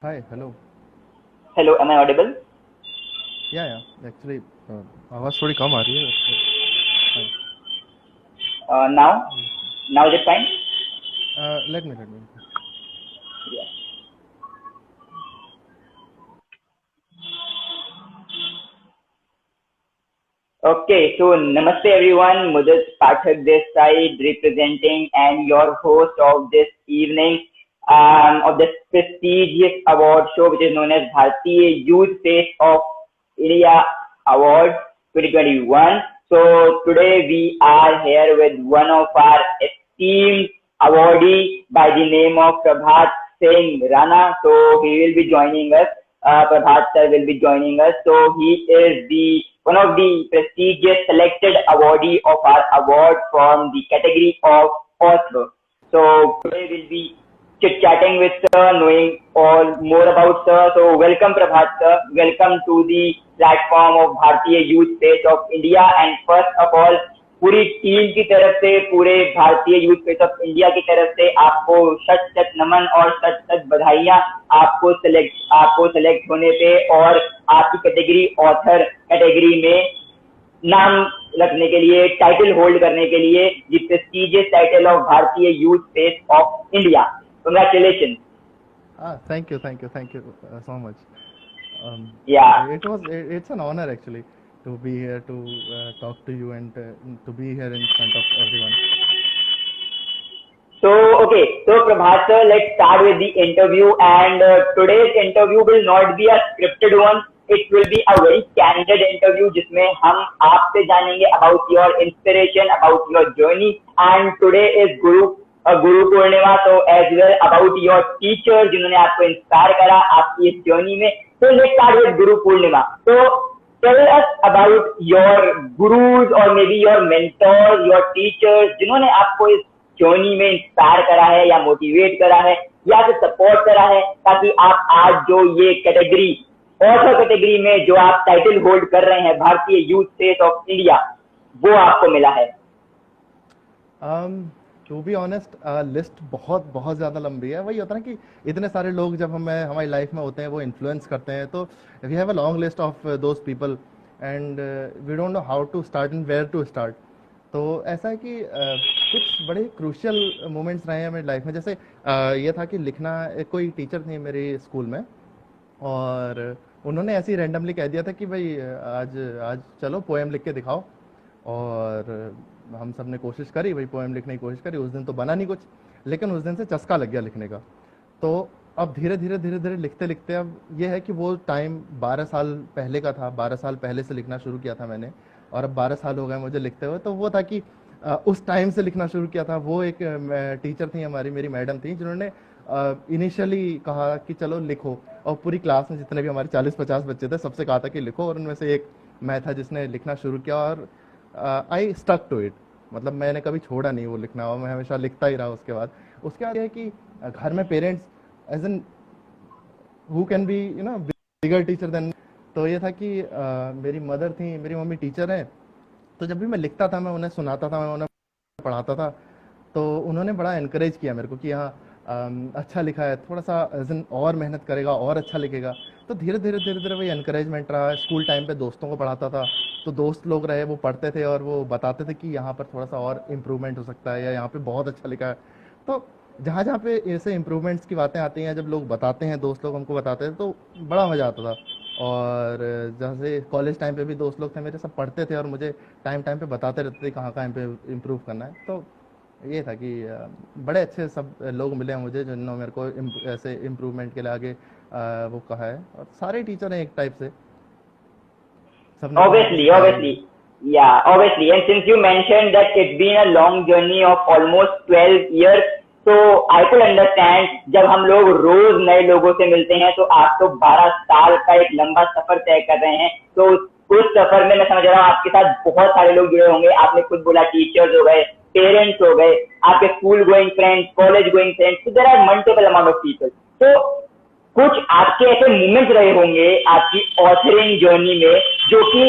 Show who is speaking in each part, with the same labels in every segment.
Speaker 1: Hi, hello.
Speaker 2: Hello, am I audible?
Speaker 1: Yeah. Actually, आवाज थोड़ी कम आ रही है. Fine.
Speaker 2: Now? Now is it fine?
Speaker 1: Let me.
Speaker 2: Yeah. Okay, so Namaste everyone, Mudit Pathak this side representing and your host of this evening of this prestigious award show which is known as Bharatiya Youth Face of India Award 2021. So today we are here with one of our esteemed awardee by the name of Prabhat Singh Rana. So he will be joining us. Prabhat sir will be joining us. So he is the one of the prestigious selected awardee of our award from the category of author. So today we'll be chit chatting with sir, knowing all more about sir. So welcome Prabhat sir. Welcome to the platform of Bharatiya Youth Face of India. And first of all, पूरी team की तरफ से, पूरे भारतीय youth face of India की तरफ से आपको शत शत नमन और शत शत बधाइयां आपको सेलेक्ट होने पे और आपकी कैटेगरी ऑथर कैटेगरी में नाम रखने के लिए, टाइटल होल्ड करने के लिए, द प्रेस्टिजियस टाइटल ऑफ भारतीय youth face of India. Congratulation.
Speaker 1: Thank you so much.
Speaker 2: या.
Speaker 1: It's an honor actually to be here to talk to you and to be here in front of everyone.
Speaker 2: So, okay, so Prabhat sir, let's start with the interview, and today's interview will not be a scripted one. It will be a very candid interview जिसमें हम आपसे जानेंगे about your inspiration, about your journey, and today is Guru Purnima, so as well about your teachers जिन्होंने आपको inspire करा आपकी इस journey में. So let's start with Guru Purnima. So tell us about your gurus or maybe your mentors, your teachers जिन्होंने आपको इस journey में इंस्पायर करा है या मोटिवेट करा है या फिर सपोर्ट करा है ताकि आप आज जो ये कैटेगरी ऑथर कैटेगरी में जो आप टाइटल होल्ड कर रहे हैं भारतीय यूथ फेस ऑफ इंडिया वो आपको मिला है.
Speaker 1: टू बी ऑनेस्ट लिस्ट बहुत बहुत ज़्यादा लंबी है. वही होता है ना कि इतने सारे लोग जब हमारी लाइफ में होते हैं वो इन्फ्लुएंस करते हैं, तो we have a long list of those people and we don't know how to start and where to start. तो ऐसा है कि कुछ बड़े क्रूशियल मोमेंट्स रहे हैं मेरी लाइफ में. जैसे ये था कि लिखना, कोई टीचर थी मेरे स्कूल में और उन्होंने ऐसे ही रैंडमली कह दिया था कि भाई आज आज चलो पोएम लिख के दिखाओ. और हम सब ने कोशिश करी, भाई पोएम लिखने की कोशिश करी. उस दिन तो बना नहीं कुछ, लेकिन उस दिन से चस्का लग गया लिखने का. तो अब धीरे धीरे लिखते लिखते अब ये है कि वो टाइम 12 साल पहले का था. 12 साल पहले से लिखना शुरू किया था मैंने और अब 12 साल हो गए मुझे लिखते हुए. तो वो था कि उस टाइम से लिखना शुरू किया था. वो एक टीचर थी हमारी, मेरी मैडम थी, जिन्होंने इनिशियली कहा कि चलो लिखो. और पूरी क्लास में जितने भी हमारे 40-50 बच्चे थे सबसे कहा था कि लिखो, और उनमें से एक मैं था जिसने लिखना शुरू किया. और आई स्टक टू इट. मतलब मैंने कभी छोड़ा नहीं वो लिखना और मैं हमेशा लिखता ही रहा. उसके बाद यह है कि घर में parents as an who can be bigger teacher than. तो ये था कि मेरी मदर थी, मेरी मम्मी टीचर है, तो जब भी मैं लिखता था मैं उन्हें सुनाता था, मैं उन्हें पढ़ाता था. तो उन्होंने बड़ा इनकरेज किया मेरे को कि हाँ अच्छा लिखा है, थोड़ा सा और मेहनत करेगा और अच्छा लिखेगा. तो धीरे धीरे वही इनकरेजमेंट रहा. स्कूल टाइम पे दोस्तों को पढ़ाता था, तो दोस्त लोग रहे, वो पढ़ते थे और वो बताते थे कि यहाँ पर थोड़ा सा और इम्प्रूवमेंट हो सकता है या यहाँ पे बहुत अच्छा लिखा है. तो जहाँ पे ऐसे इम्प्रूवमेंट्स की बातें आती हैं, जब लोग बताते हैं, दोस्त लोग हमको बताते हैं, तो बड़ा मज़ा आता था. और जैसे कॉलेज टाइम पे भी दोस्त लोग थे मेरे, सब पढ़ते थे और मुझे टाइम पे बताते रहते थे कहाँ कहाँ पे इम्प्रूव करना है. तो ये था कि बड़े अच्छे सब लोग मिले हैं मुझे जिन्होंने मेरे को ऐसे इम्प्रूवमेंट के लिए आगे वो कहा है. और सारे टीचर हैं एक टाइप से, सबने
Speaker 2: Obviously. Yeah, obviously. And since you mentioned that it's been a long journey of almost 12 years, so I could understand जब हम लोग रोज नए लोगों से मिलते हैं तो आप तो 12 साल का एक लंबा सफर तय कर रहे हैं. तो उस सफर में मैं समझ रहा हूँ आपके साथ बहुत सारे लोग जुड़े होंगे. आपने खुद बोला टीचर्स हो गए, पेरेंट्स हो गए, आपके school going friends, college going friends, तो there are multiple amount of people. तो कुछ आपके ऐसे मोमेंट्स रहे होंगे आपकी ऑथरिंग जर्नी में जो कि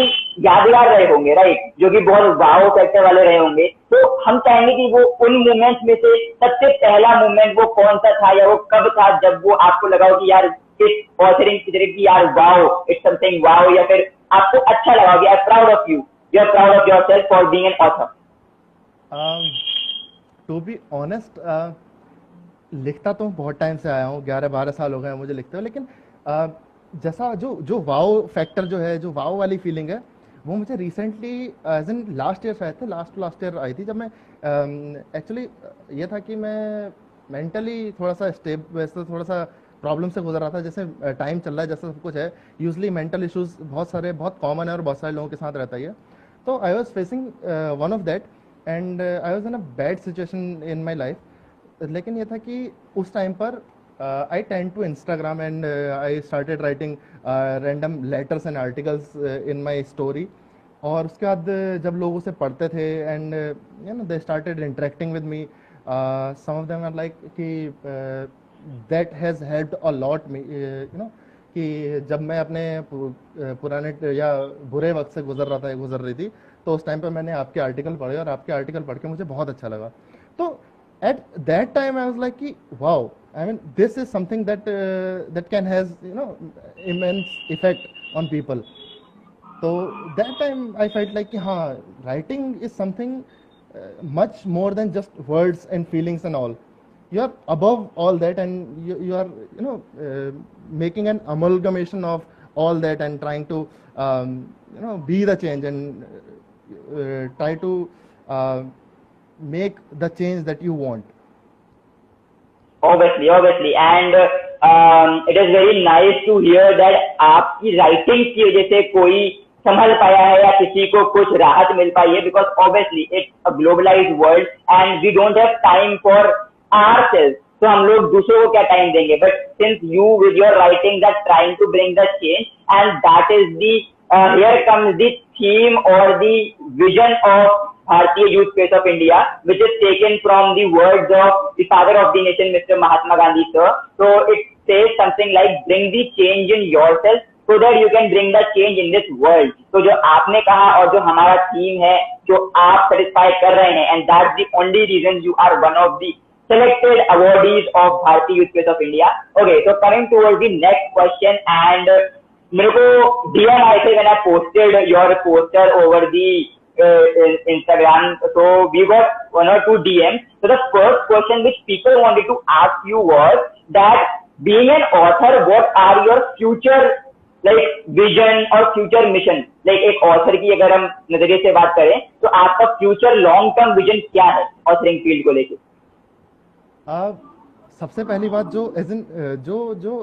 Speaker 2: यादगार रहे होंगे, राइट, जो कि बहुत वाव फैक्टर वाले रहे होंगे. तो हम चाहेंगे कि वो उन मोमेंट्स में से सबसे पहला मोमेंट वो कौन सा था या वो कब था जब वो आपको लगा कि यार इस ऑथरिंग की तरफ कि यार वाओ इट्स समथिंग वाओ, या फिर आपको अच्छा लगा कि I am proud of you, you are proud of yourself for being an author?
Speaker 1: To be honest, लिखता तो बहुत टाइम से आया हूँ, 11-12 साल हो गए हैं मुझे लिखते हुए, लेकिन जैसा जो जो वाओ फैक्टर जो है, जो वाओ वाली फीलिंग है, वो मुझे recently as in last year शायद थे, लास्ट ईयर आई थी, जब मैं एक्चुअली ये था कि मैं मेंटली थोड़ा सा वैसे थोड़ा सा प्रॉब्लम से गुजर रहा था। जैसे टाइम चल रहा है, जैसा सब कुछ है, यूजली मेंटल इश्यूज बहुत सारे बहुत कॉमन है और बहुत सारे लोगों के साथ रहता ही है। तो I was facing one of that and I was in a bad situation in my life. लेकिन ये था कि उस टाइम पर I tend to Instagram and I started writing random letters and articles in my story. और उसके बाद जब लोग उसे पढ़ते थे and you know they started interacting with me, some of them are like कि that has helped a lot me, you know, कि जब मैं अपने पुराने या बुरे वक्त से गुजर रही थी, तो उस टाइम पे मैंने आपके आर्टिकल पढ़े और आपके आर्टिकल पढ़ के मुझे बहुत अच्छा लगा। तो at that time I was like wow, I mean this is something that that can has, you know, immense effect on people. So that time I felt like हाँ, writing is something much more than just words and feelings and all. You are above all that, and you are, you know, making an amalgamation of all that and trying to you know, be the change and try to make the change that you want.
Speaker 2: Obviously, and it is very nice to hear that आपकी writing की वजह से कोई संभल पाया है या किसी को कुछ राहत मिल पाई है, because obviously it's a globalized world and we don't have time for ourselves. तो हम लोग दूसरों को क्या टाइम देंगे? But since you with your writing that trying to bring the change, and that is the here comes the theme or the vision of Bharatiya Youth Space of India, which is taken from the words of the father of the nation, Mr. Mahatma Gandhi, sir. So it says something like, bring the change in yourself so that you can bring the change in this world. तो जो आपने कहा और जो हमारा theme है, जो आप सेटिस्फाई कर रहे हैं, and that's the only reason you are one of the selected awardees of Bharatiya Youth Space of India. Okay, so coming towards the next question, and मेरे को DM आए थे when I posted your poster over the Instagram. So we got 1 or 2 DMs. So the first question which people wanted to ask you was that being an author, what are your future like vision or future mission? Like एक author की अगर हम नजरिए से बात करें, तो आपका future long term vision क्या है authoring field को लेके?
Speaker 1: सबसे पहली बात जो एज इन जो जो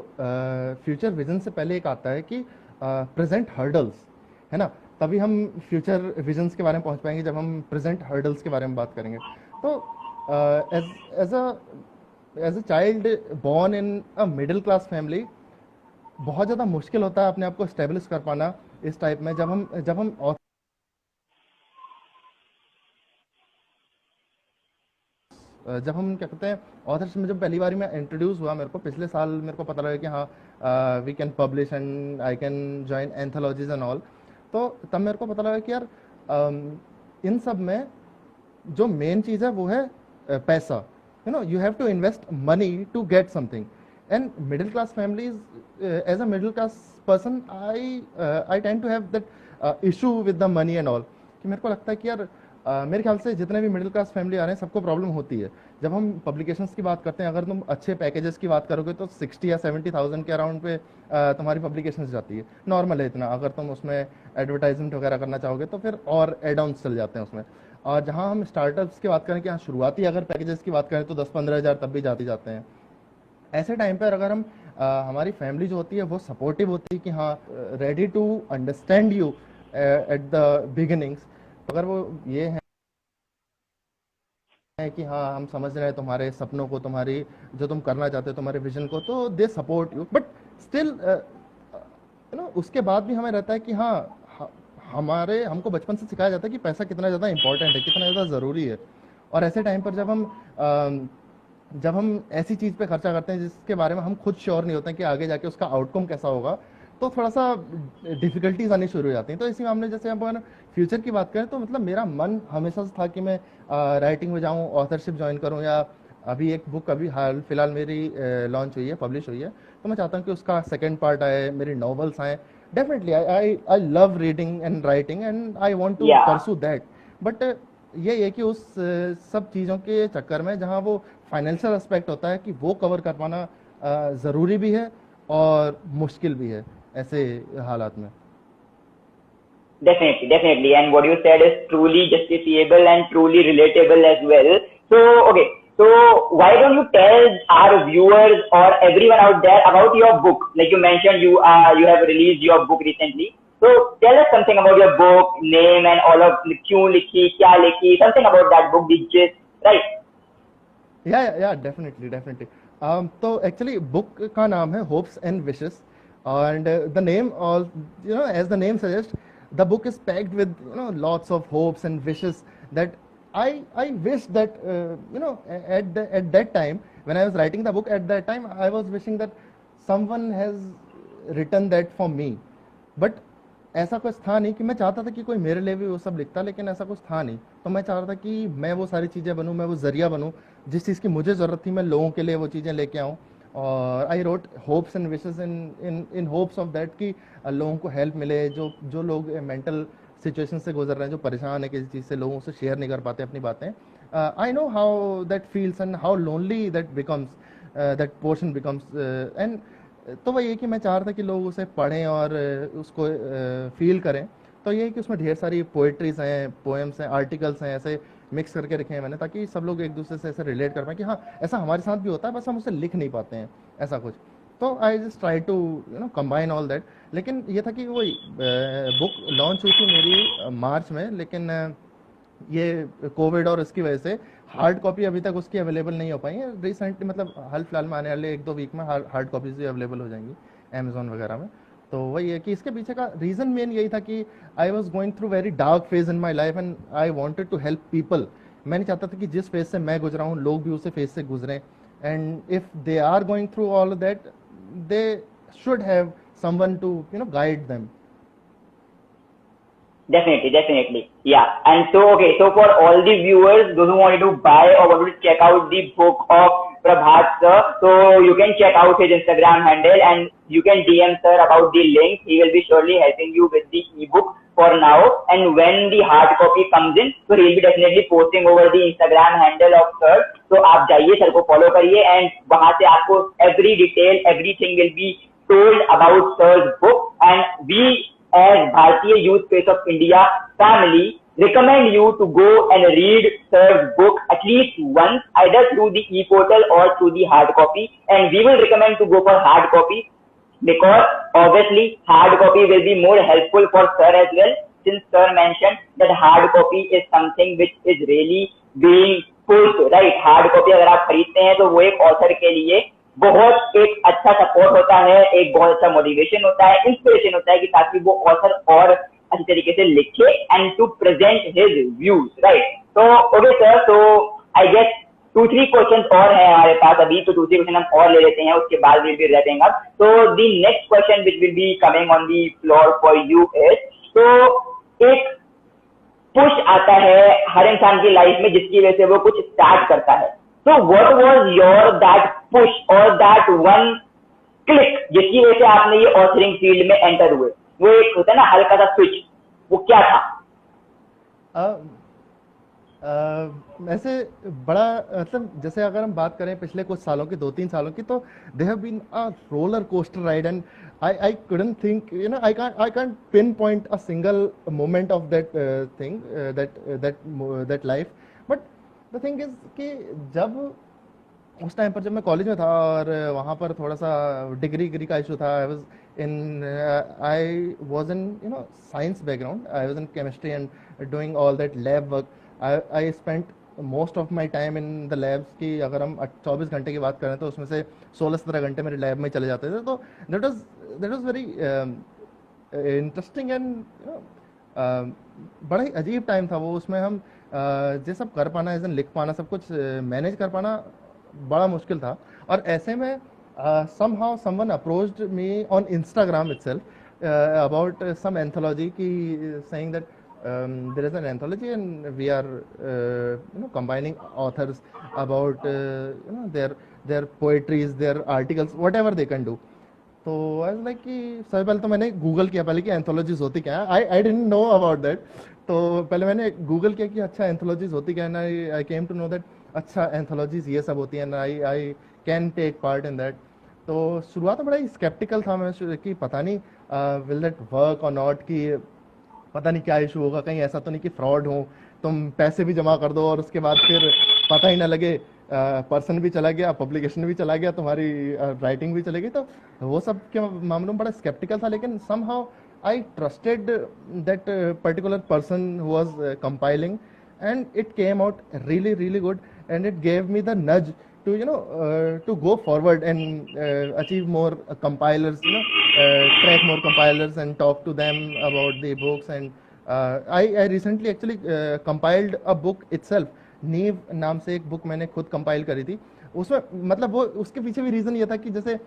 Speaker 1: फ्यूचर विजन से पहले एक आता है कि प्रेजेंट हर्डल्स है ना, तभी हम फ्यूचर विजन्स के बारे में पहुंच पाएंगे जब हम प्रेजेंट हर्डल्स के बारे में बात करेंगे। तो as a child born in a middle class family, बहुत ज़्यादा मुश्किल होता है अपने आप को स्टेब्लिश कर पाना इस टाइप में। जब हम क्या कहते हैं, ऑथरशिप में जब पहली बार मैं इंट्रोड्यूस हुआ, मेरे को पिछले साल मेरे को पता लगा कि हाँ we can publish and I can join anthologies and all. तो तब मेरे को पता लगा कि यार इन सब में जो मेन चीज़ है वो है पैसा। You know, you have to invest money to get something, and middle class families, as a middle class person I tend to have that issue with the money and all, कि मेरे को लगता है कि यार मेरे ख्याल से जितने भी मिडिल क्लास फैमिली आ रहे हैं सबको प्रॉब्लम होती है। जब हम पब्लिकेशंस की बात करते हैं, अगर तुम अच्छे पैकेजेस की बात करोगे तो 60 या 70,000 के अराउंड पे तुम्हारी पब्लिकेशंस जाती है, नॉर्मल है इतना। अगर तुम उसमें एडवर्टाइजमेंट वगैरह करना चाहोगे तो फिर और एड ऑन्स चल जाते हैं उसमें। और जहाँ हम स्टार्टअप्स की बात करें कि हाँ शुरुआती अगर पैकेजेस की बात करें तो 10-15 हज़ार तब भी जाते हैं। ऐसे टाइम पर अगर हम हमारी फैमिली जो होती है वो सपोर्टिव होती है कि हाँ ready to understand you at the beginnings, अगर वो ये है कि हाँ हम समझ रहे हैं तुम्हारे सपनों को, तुम्हारी जो तुम करना चाहते हो, तुम्हारे विजन को, तो they support you. But still you know उसके बाद भी हमें रहता है कि हाँ हमको बचपन से सिखाया जाता है कि पैसा कितना ज़्यादा इंपॉर्टेंट है, कितना ज़्यादा ज़रूरी है। और ऐसे टाइम पर जब हम ऐसी चीज़ पे खर्चा करते हैं जिसके बारे में हम खुद श्योर नहीं होते हैं कि आगे जाके उसका आउटकम कैसा होगा, तो थोड़ा सा डिफिकल्टीज आनी शुरू हो जाती हैं। तो इसी मामले जैसे अपन फ्यूचर की बात करें तो मतलब मेरा मन हमेशा से था कि मैं राइटिंग में जाऊं, ऑथरशिप ज्वाइन करूं या अभी एक बुक अभी हाल फिलहाल मेरी लॉन्च हुई है, पब्लिश हुई है, तो मैं चाहता हूँ कि उसका सेकंड पार्ट आए, मेरी नॉवेल्स आए। Definitely I love reading and writing and I want to
Speaker 2: Yeah,
Speaker 1: pursue that. But ये है कि उस सब चीज़ों के चक्कर में जहाँ वो फाइनेंशियल एस्पेक्ट होता है कि वो कवर कर पाना ज़रूरी भी है और मुश्किल भी है ऐसे हालात में।
Speaker 2: definitely, definitely. And what you said is truly justifiable and truly relatable as well. So, okay. So, why don't you tell our viewers or everyone out there about your book? Like you mentioned, you have released your book recently. So, tell us something about your book, name, and all of क्यों लिखी, क्या लिखी, something about that book, the gist, right?
Speaker 1: या definitely definitely. तो actually book का नाम है hopes and wishes, and the name all you know as the name suggest, the book is packed with you know lots of hopes and wishes that I wish that you know at that time when I was writing the book, at that time I was wishing that someone has written that for me, but ऐसा कुछ था नहीं कि मैं चाहता था कि कोई मेरे लिए भी वो सब लिखता, लेकिन ऐसा कुछ था नहीं। तो मैं चाह रहा था कि मैं वो सारी चीज़ें बनूं, मैं वो जरिया बनूं, जिस चीज़ की मुझे ज़रूरत थी मैं लोगों के लिए वो चीज़ें लेके आऊं। और I wrote hopes and wishes in in in hopes of that कि लोगों को हेल्प मिले, जो जो लोग मेंटल सिचुएशन से गुजर रहे हैं, जो परेशान है किसी चीज़ से, लोगों से शेयर नहीं कर पाते अपनी बातें। I know how that feels and how lonely that becomes, that portion becomes and तो वही है कि मैं चाह रहा था कि लोग उसे पढ़ें और उसको फील करें। तो ये है कि उसमें ढेर सारी पोएट्रीज हैं, पोएम्स हैं, आर्टिकल्स हैं, ऐसे मिक्स करके रखे हैं मैंने, ताकि सब लोग एक दूसरे से ऐसे रिलेट कर पाएं कि हाँ ऐसा हमारे साथ भी होता है, बस हम उसे लिख नहीं पाते हैं, ऐसा कुछ। तो I just try to you know combine all that. लेकिन ये था कि वही बुक लॉन्च हुई थी मेरी मार्च में, लेकिन ये कोविड और इसकी वजह से हार्ड कॉपी अभी तक उसकी अवेलेबल नहीं हो पाई है। रिसेंटली मतलब हाल फिलहाल में आने वाले 1-2 वीक में हार्ड कॉपीज भी अवेलेबल हो जाएंगी अमेजोन वगैरह में। तो वही है कि इसके पीछे का रीज़न मेन यही था कि I was going through very dark phase in my life and I wanted to help people. मैं नहीं चाहता था कि जिस फेज से मैं गुजरा हूँ लोग भी उसे फेज से गुजरें, and if they are going through all that they should have someone to you know guide them.
Speaker 2: Definitely, definitely. Yeah. And so, okay, so for all the viewers, those who wanted to buy or wanted to check out the book of Prabhat sir, so you can check out his Instagram handle and you can DM sir about the link. He will be surely helping you with the ebook for now. And when the hard copy comes in, so he'll be definitely posting over the Instagram handle of sir. So आप जाइए sir को follow करिए and वहाँ से आपको every detail, everything will be told about sir's book. And we as Bharatiya Youth Space of India family recommend you to go and read sir's book at least once, either through the e-portal or through the hard copy. And we will recommend to go for hard copy because obviously hard copy will be more helpful for sir as well, since sir mentioned that hard copy is something which is really being pushed, right? Hard copy अगर आप खरीदते हैं तो वो एक author के लिए बहुत एक अच्छा सपोर्ट होता है, एक बहुत अच्छा मोटिवेशन होता है, इंस्पिरेशन होता है कि ताकि वो ऑथर और अच्छी तरीके से लिखे and to present his views, right? तो ओके सर, तो आई गेस 2-3 क्वेश्चन और हैं हमारे पास अभी, तो 2-3 क्वेश्चन हम और ले लेते हैं, उसके बाद विल बी रैपिंग अप। तो the next question which will be coming on the floor for you is, तो एक पुश आता है हर इंसान की लाइफ में जिसकी वजह से वो कुछ स्टार्ट करता है। So what was your that push or that one click जिसकी वजह से आपने ये ऑथरिंग फील्ड में एंटर हुए? वो एक होता है ना हल्का सा स्विच, वो क्या था?
Speaker 1: ऐसे बड़ा मतलब जैसे अगर हम बात करें पिछले कुछ सालों की, 2-3 सालों की, तो they have been a roller coaster ride and I couldn't think you know I can't pinpoint a single moment of that thing, that life. But the thing is कि जब उस टाइम पर जब मैं कॉलेज में था और वहाँ पर थोड़ा सा डिग्री का इशू था, I was in you know science background, I was in chemistry and doing all that lab work. I spent most of my time in the labs की अगर हम 24 घंटे की बात करें तो उसमें से 16-17 घंटे मेरे लैब में चले जाते थे। तो that was very interesting and बड़ा ही अजीब टाइम था वो। उसमें हम ये सब कर पाना, एज एन लिख पाना, सब कुछ मैनेज कर पाना बड़ा मुश्किल था। और ऐसे में somehow someone approached me on Instagram itself about some anthology की saying that there is an anthology, and we are combining authors about their poetries, their articles, whatever they can do. तो आई वाज लाइक कि सबसे पहले तो मैंने Google किया पहले कि एंथोलॉजीज होती क्या है. I didn't know about that. तो पहले मैंने गूगल किया कि अच्छा एंथोलॉजीज होती क्या है. I came to know that अच्छा एंथोलॉजीज ये सब होती हैं. I can take part in that. तो शुरुआत में बड़ा ही स्केप्टिकल था मैं कि पता नहीं विल दैट वर्क और नॉट, कि पता नहीं क्या इशू होगा, कहीं ऐसा तो नहीं कि फ्रॉड हो, तुम पैसे भी जमा कर दो और उसके बाद फिर पता ही ना लगे, पर्सन भी चला गया, पब्लिकेशन भी चला गया, तुम्हारी राइटिंग भी चली गई. तो वो सब के मामलों में बड़ा स्केप्टिकल था. लेकिन somehow I trusted that particular person who was compiling, and it came out really really good, and it gave me the nudge to to go forward and achieve more compilers, track more compilers and talk to them about the books. And I recently actually compiled a book itself. नीव नाम से एक book मैंने खुद compile करी थी. उसमें मतलब वो उसके पीछे भी रीज़न ये था कि जैसे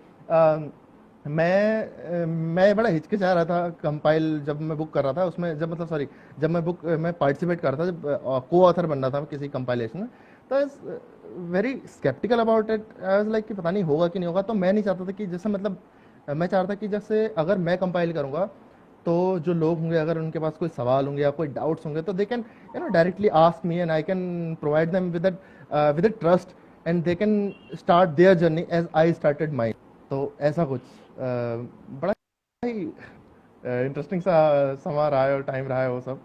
Speaker 1: मैं बड़ा हिचकिचा रहा था कंपाइल जब मैं बुक कर रहा था उसमें, जब मतलब सॉरी जब मैं पार्टिसिपेट कर रहा था, जब को ऑथर बन रहा था किसी कंपाइलेशन में, तो very sceptical about it. I was like कि पता नहीं होगा कि नहीं होगा. तो मैं नहीं चाहता था कि जैसे मतलब मैं चाह रहा था कि जैसे अगर मैं कंपाइल करूँगा तो जो लोग होंगे अगर उनके पास कोई सवाल होंगे या कोई डाउट्स होंगे तो they can directly ask me, and I can provide them with trust, and they can start their journey as I started mine. तो ऐसा कुछ बड़ा ही इंटरेस्टिंग सा समा रहा है और टाइम रहा है वो सब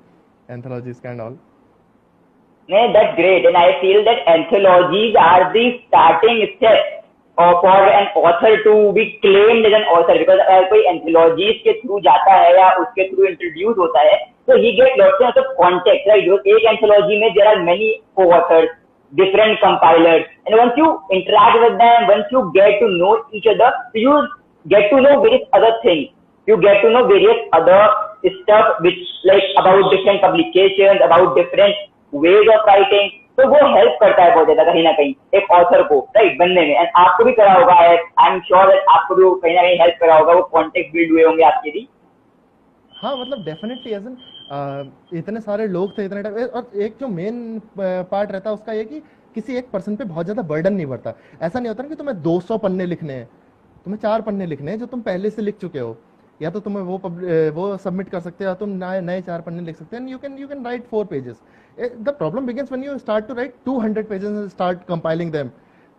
Speaker 1: एंथोलॉजीज का and all.
Speaker 2: No, that's great, and I feel that anthologies are the starting step for an author to be claimed as an author, because अगर कोई anthologies के थ्रू जाता है या उसके थ्रू इंट्रोड्यूस होता है तो he get lots of context, right? एक anthology में there are many co-authors, different compilers, and once you interact with them, once you get to know each other, you get to know various other things. You get to know various other stuff which like about different publications, about different ways of writing. तो वो help करता है बहुत ज्यादा कहीं ना कहीं एक ऑथर को राइट बनने में. एंड आपको भी करा होगा, आई एम श्योर दैट आपको भी कहीं ना कहीं हेल्प करा होगा, वो कॉन्टेक्ट बिल्ड हुए होंगे आपके भी.
Speaker 1: हाँ मतलब डेफिनेटली एज इतने सारे लोग थे इतने टाइम. और एक जो मेन पार्ट रहता है उसका ये कि किसी एक पर्सन पे बहुत ज्यादा बर्डन नहीं पड़ता. ऐसा नहीं होता ना कि तुम्हें 200 पन्ने लिखने हैं, तुम्हें 4 पन्ने लिखने हैं जो तुम पहले से लिख चुके हो, या तो तुम्हें वो सबमिट कर सकते हो या तुम नए 4 पन्ने लिख सकते हैं. You can write 4 pages. The problem begins when you start to write 200 pages and start compiling them.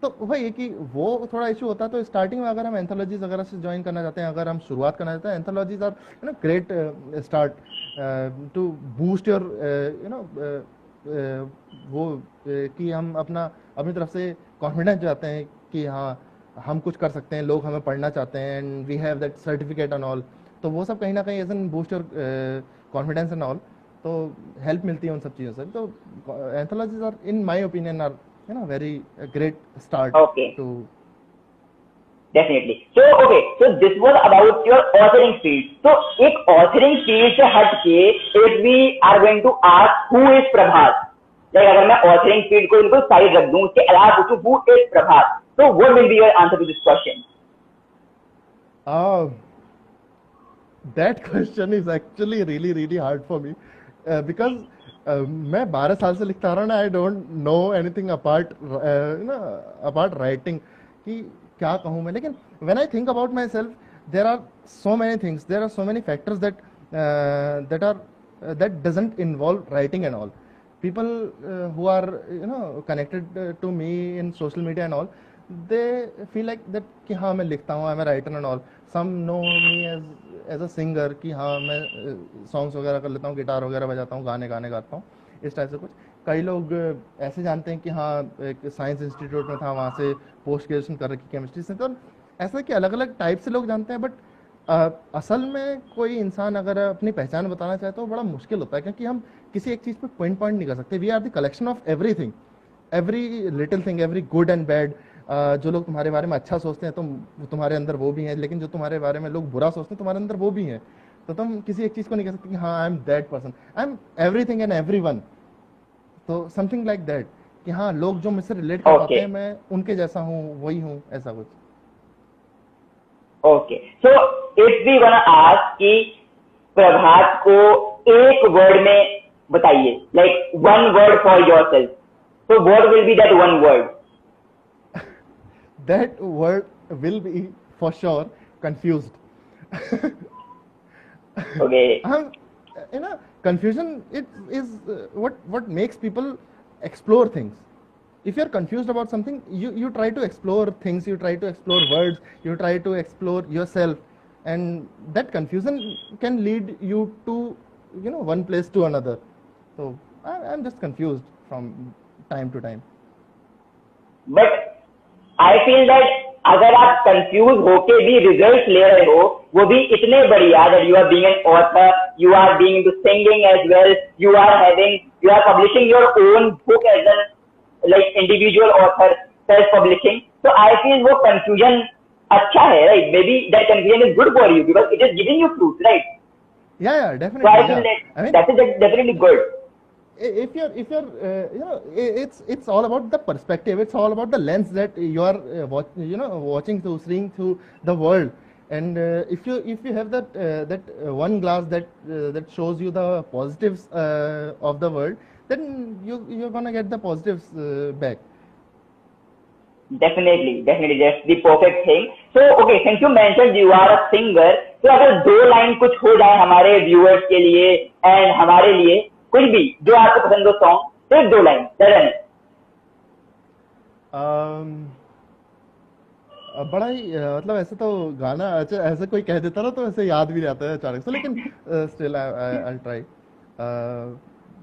Speaker 1: तो वही है कि वो थोड़ा इशू होता है. तो स्टार्टिंग में अगर हम एंथोलॉजीज वगैरह से ज्वाइन करना चाहते हैं, अगर हम शुरुआत करना चाहते हैं, anthologies are great start to boost your वो कि हम अपनी तरफ से कॉन्फिडेंस चाहते हैं कि हाँ हम कुछ कर सकते हैं, लोग हमें पढ़ना चाहते हैं, and we have that certificate and all. तो वो सब कहीं ना कहीं as an boost your confidence and all. तो हेल्प मिलती है उन सब चीज़ों से. तो anthologies are in my opinion are very great start to
Speaker 2: definitely. So this was about your authoring field. So एक authoring field से हट के if we are going to ask who is Prabhat, like अगर मैं authoring field को इनको side रख दूं, उसके अलावा पूछूं who is Prabhat, so what will be your answer to this question?
Speaker 1: That question is actually really really hard for me because मैं 12 साल से लिखता आ रहा हूँ ना. I don't know anything apart writing कि क्या कहूँ मैं. लेकिन when I think about my self there are so many things, there are so many factors that doesn't involve writing and all. People who are connected to me in social media and all, they feel like that कि हाँ मैं लिखता हूँ, I'm a writer and all. Some know me as a singer कि हाँ मैं songs वगैरह कर लेता हूँ, गिटार वगैरह बजाता हूँ, गाने गाता हूँ, इस टाइप से कुछ. कई लोग ऐसे जानते हैं कि हाँ एक साइंस इंस्टीट्यूट में था, वहाँ से पोस्ट ग्रेजुएशन कर रखी केमिस्ट्री से. तो ऐसा कि अलग अलग टाइप से लोग जानते हैं. बट असल में कोई इंसान अगर अपनी पहचान बताना चाहे तो बड़ा मुश्किल होता है, क्योंकि हम किसी एक चीज़ पे पॉइंट नहीं कर सकते. We are the collection of everything, every little thing, every good and bad. जो लोग तुम्हारे बारे में अच्छा सोचते हैं तो तुम्हारे अंदर वो भी हैं, लेकिन जो तुम्हारे बारे में लोग बुरा सोचते हैं तुम्हारे अंदर वो भी हैं. तो तुम किसी एक चीज़ को नहीं कह सकते कि हाँ I am that person, I am everything and everyone. तो समथिंग लाइक दैट कि हाँ लोग जो मुझसे रिलेट कर पाते हैं मैं उनके जैसा हूँ, वही हूँ, ऐसा कुछ.
Speaker 2: Okay, so if we want ask कि प्रभात को एक वर्ड में बताइए, like one word for yourself. So what will be that one word?
Speaker 1: That word will be for sure confused.
Speaker 2: Okay.
Speaker 1: Confusion it is what makes people explore things. If you're confused about something, you try to explore things, you try to explore words, you try to explore yourself, and that confusion can lead you to one place to another. So I'm just confused from time to time.
Speaker 2: But I feel that अगर आप confuse होके भी result ले रहे हो, वो भी इतने बढ़िया, that you are being an author, you are being into singing as well, you are publishing your own book as an like individual author, self publishing. तो आई फील वो कंफ्यूजन अच्छा है, right? Maybe that confusion is good for you because it is giving you fruit, right?
Speaker 1: Yeah,
Speaker 2: So I feel that is definitely good.
Speaker 1: If you're it's all about the perspective, it's all about the lens that you are watching through, seeing through the world. And if you have that one glass that shows you the positives of the world, then you're gonna get the positives back.
Speaker 2: Definitely, that's the perfect thing. So, okay, since you mentioned you are a singer, तो अगर 2 line कुछ हो जाए हमारे viewers के लिए and हमारे लिए, कुछ भी जो आपको पसंद हो सॉन्ग, सिर्फ 2 लाइन.
Speaker 1: बड़ा ही मतलब ऐसे तो गाना अच्छा ऐसे कोई कह देता ना तो ऐसे याद भी रहता है अचानक से, लेकिन स्टिल आई ट्राई.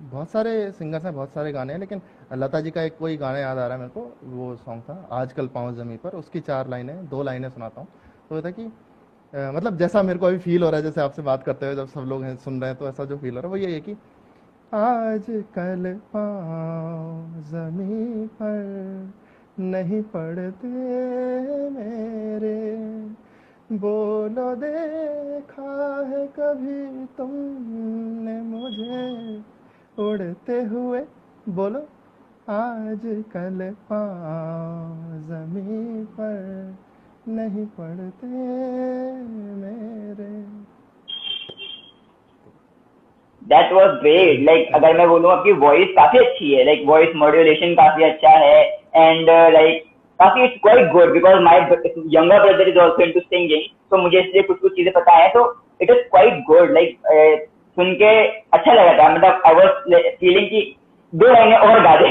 Speaker 1: बहुत सारे सिंगर्स हैं, बहुत सारे गाने हैं, लेकिन लता जी का एक कोई गाना याद आ रहा है मेरे को. वो सॉन्ग था आजकल पाँव जमी पर, उसकी 4 लाइनें 2 लाइनें सुनाता हूँ. तो ये था कि मतलब जैसा मेरे को अभी फील हो रहा है, जैसे आपसे बात करते हुए जब सब लोग हैं सुन रहे हैं, तो ऐसा जो फील हो रहा है वो ये है कि आज कल पाँव जमी पर नहीं पड़ते मेरे, बोलो देखा है कभी तुमने मुझे उड़ते हुए, बोलो आज कल पाँव जमी पर नहीं पड़ते मेरे.
Speaker 2: That was great. लाइक अगर मैं बोलूँ आपकी वॉइस काफी अच्छी है, लाइक वॉइस मॉड्यूलेशन काफी अच्छा है, एंड लाइक काफी it's quite good because my younger brother is also into singing, तो मुझे इसलिए कुछ कुछ चीजें पता है. तो it is quite good. Like सुन के अच्छा लगा था, मतलब आई वाज फीलिंग कि 2 लाइनें और गा दे.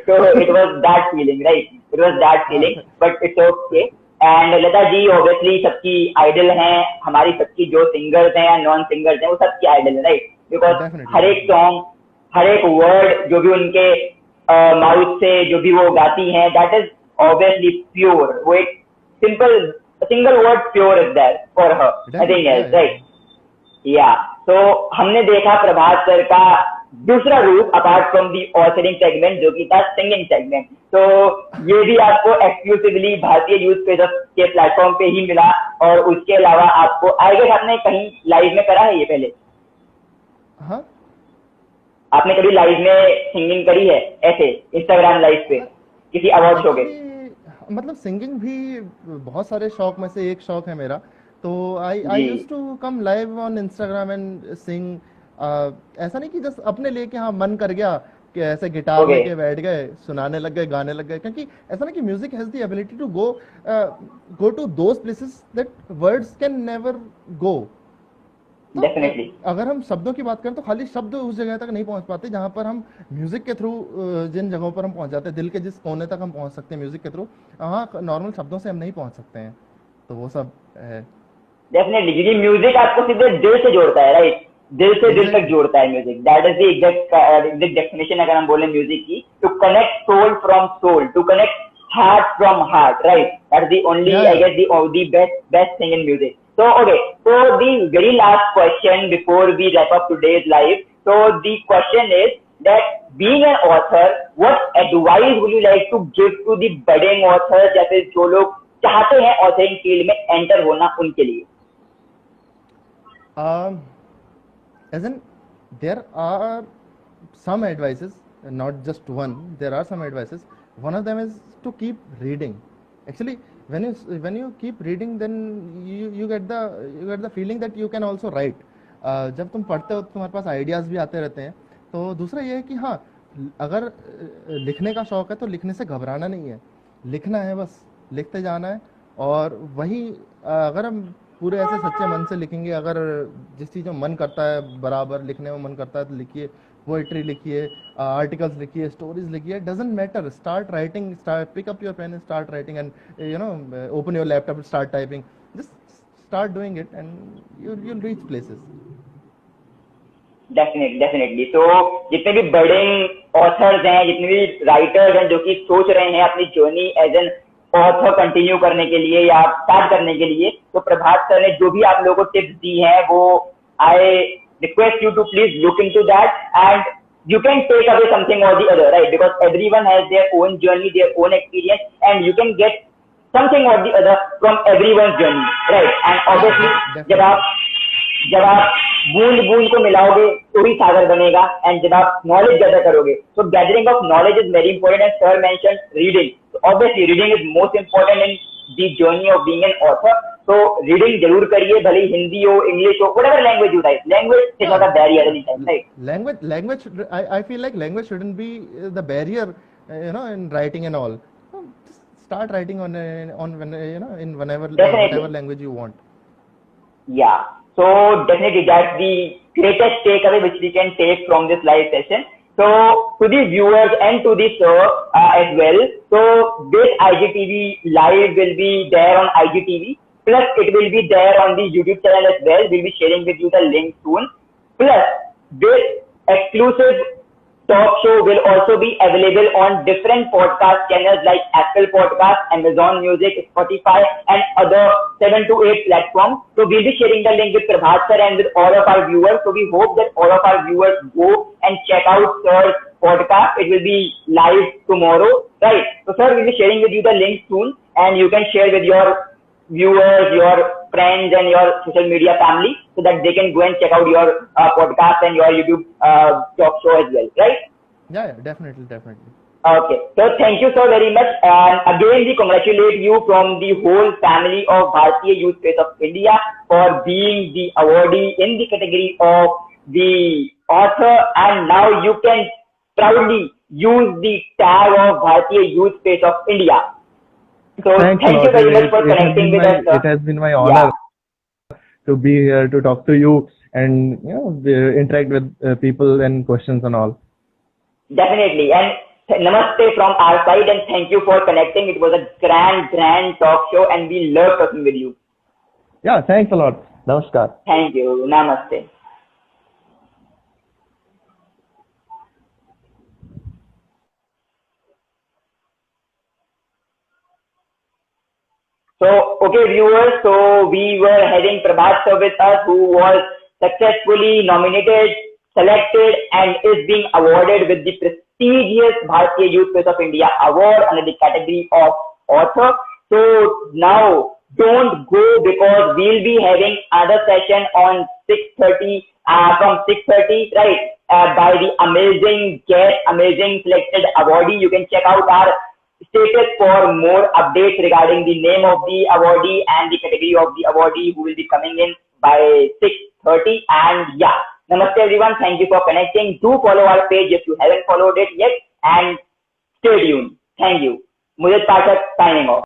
Speaker 2: तो it was that feeling, right? It was that feeling, but it's okay. And Lata ji obviously सबकी आइडल हैं, हमारी सबकी जो सिंगर्स हैं या नॉन सिंगर्स हैं वो सबकी आइडल है, राइट? बिकॉज हर एक सॉन्ग, हर एक वर्ड जो भी उनके माउथ से जो भी वो गाती हैं, दैट इज ऑब्वियसली प्योर. वो एक single word pure is there for her, nothing else, right? या तो हमने देखा प्रभात सर का दूसरा रूप apart from the authoring segment, जो कि था सिंगिंग सेगमेंट. तो ये भी आपको एक्सक्लूसिवली भारतीय यूथ के प्लेटफॉर्म पे ही मिला, और उसके अलावा आपको आई गेस आपने कहीं लाइव में करा है ये पहले?
Speaker 1: हाँ,
Speaker 2: आपने कभी लाइव में सिंगिंग करी है ऐसे इंस्टाग्राम लाइव पे किसी अवार्ड शो के?
Speaker 1: मतलब सिंगिंग भी बहुत सारे शौक में से एक शौक है मेरा. तो I used to come live on Instagram and sing. ऐसा नहीं कि जस्ट अपने लिए कि हाँ मन कर गया कि ऐसे गिटार लेके बैठ गए, सुनाने लग गए, गाने लग गए, क्योंकि ऐसा नहीं कि music has the ability to go to those places that words can never go.
Speaker 2: Definitely.
Speaker 1: अगर हम शब्दों की बात करें तो खाली शब्द उस जगह तक नहीं पहुंच पाते जहां पर हम म्यूजिक के थ्रू जिन जगहों पर हम पहुंच जाते हैं, दिल के जिस कोने तक हम पहुंच सकते हैं म्यूजिक के थ्रू, वहाँ नॉर्मल शब्दों से हम नहीं पहुंच सकते हैं. तो वो सब है.
Speaker 2: डेफिनेटली, क्योंकि म्यूजिक आपको सीधे दिल से जोड़ता है, राइट? दिल से दिल तक जोड़ता है music. That is the exact definition अगर हम बोले म्यूजिक की, to connect soul from soul, to connect heart from heart, right? That's the only, I guess, the best thing in music. So, okay, so the very last question before we wrap up today's live. So, the question is that being an author, what advice would you like to give to the budding authors, या फिर जो लोग चाहते हैं authoring field में enter होना उनके लिए?
Speaker 1: As in, there are some advices, not just one. There are some advices. One of them is to keep reading. Actually, when you keep reading, then you get the feeling that you can also write. जब तुम पढ़ते हो तो तुम्हारे पास ideas भी आते रहते हैं. तो दूसरा ये है कि हाँ, अगर लिखने का शौक है तो लिखने से घबराना नहीं है, लिखना है, बस लिखते जाना है। और वही अगर हम पूरे ऐसे सच्चे मन से लिखेंगे, अगर जिस चीज़ में मन करता है, बराबर लिखने में मन करता है तो लिखिए, पोएट्री लिखिए, आर्टिकल्स लिखिए, स्टोरीज लिखिए, doesn't matter, start writing, start pick up your pen and start writing, and open your laptop, start typing, just start doing it and you'll reach places.
Speaker 2: Definitely तो जितने भी बर्डिंग ऑथर्स हैं, जितने भी writers हैं जो कि सोच रहे हैं अपनी journey as an author continue करने के लिए या स्टार्ट करने के लिए, तो प्रभात सर ने जो भी आप लोगों को टिप्स दी हैं वो I request you to please look into that and you can take away something or the other, right? Because everyone has their own journey, their own experience, and you can get something or the other from everyone's journey, right? And obviously जब आप बूंद बूंद को मिलाओगे तो ही सागर बनेगा, and जब आप knowledge gather करोगे, तो gathering of knowledge is very important, and sir mention reading, तो obviously reading is most important in the journey of being an author. तो रीडिंग जरूर करिए, भले हिंदी हो, इंग्लिश हो, whatever language you write, language is not a barrier anytime, right?
Speaker 1: Language, I feel like language shouldn't be the barrier, in writing and all. Just start writing on in whatever language you want.
Speaker 2: Yeah, so definitely that's the greatest takeaway which we can take from this live session. So to the viewers and to the sir as well, so this IGTV live will be there on IGTV, plus it will be there on the YouTube channel as well. We'll be sharing with you the link soon. Plus this exclusive talk show will also be available on different podcast channels like Apple Podcast, Amazon Music, Spotify, and other 7 to 8 platforms. So we'll be sharing the link with Prabhat sir and with all of our viewers. So we hope that all of our viewers go and check out sir's podcast. It will be live tomorrow, right? So sir, we'll be sharing with you the link soon, and you can share with your viewers, your friends, and your social media family, so that they can go and check out your podcast and your YouTube talk show as well, right?
Speaker 1: Yeah, definitely.
Speaker 2: Okay, so thank you so very much, and again we congratulate you from the whole family of Bharatiya Youth Space of India for being the awardee in the category of the author, and now you can proudly use the tag of Bharatiya Youth Space of India. So thank you very much for connecting with us.
Speaker 1: It has been my honor to be here to talk to you and interact with people and questions and all.
Speaker 2: Definitely, and namaste from our side, and thank you for connecting. It was a grand talk show, and we love talking with you.
Speaker 1: Yeah, thanks a lot. Namaskar.
Speaker 2: Thank you. Namaste. So, okay viewers, so we were having Prabhat sir with us, who was successfully nominated, selected, and is being awarded with the prestigious Bharatiya Youth Space of India award under the category of author. So now don't go, because we'll be having another session on 6:30 from 6:30, right, by the amazing guest, amazing selected awardee. You can check out our status for more updates regarding the name of the awardee and the category of the awardee who will be coming in by 6:30. And yeah, namaste everyone. Thank you for connecting. Do follow our page if you haven't followed it yet, and stay tuned. Thank you. Mudit Pathak signing off.